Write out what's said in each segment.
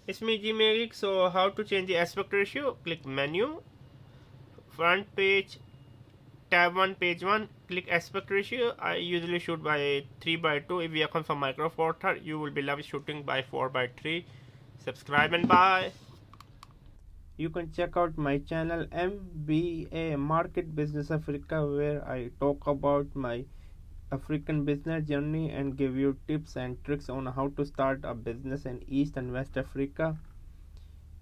It's me Gmail. So how to change the aspect ratio? Click menu, front page, tab 1, page 1, click aspect ratio. I usually shoot by 3 by 2. If you come from Micro Four Third, you will be love shooting by 4 by 3. Subscribe and bye. You can check out my channel MBA Market Business Africa, where I talk about my African business journey and give you tips and tricks on how to start a business in East and West Africa.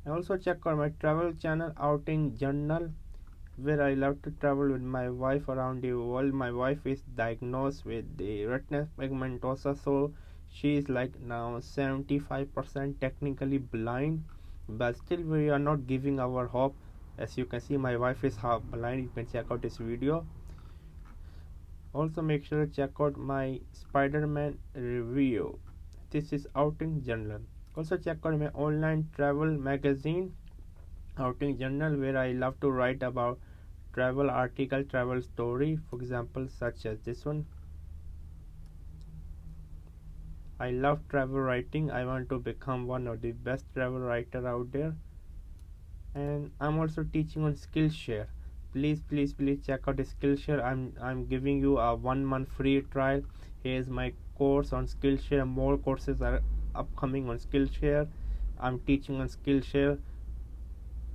And also check out my travel channel Outing Journal, where I love to travel with my wife around the world. My wife is diagnosed with the retinal pigmentosa, so she is like now 75% technically blind, but still we are not giving our hope. As you can see, my wife is half blind. You can check out this video. Also make sure to check out my Spider-Man review. This is Outing Journal. Also check out my online travel magazine Outing Journal, where I love to write about travel article, travel story, for example such as this one. I love travel writing. I want to become one of the best travel writer out there. And I'm also teaching on Skillshare. Please check out the Skillshare. I'm giving you a 1 month free trial. Here's my course on Skillshare. More courses are upcoming on Skillshare. I'm teaching on Skillshare.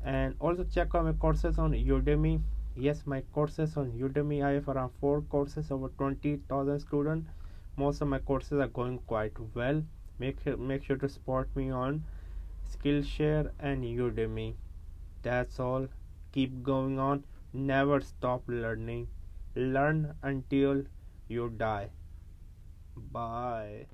And also check out my courses on Udemy. Yes, my courses on Udemy, I have around 4 courses, over 20,000 students. Most of my courses are going quite well. Make sure to support me on Skillshare and Udemy. That's all. Keep going on. Never stop learning. Learn until you die. Bye.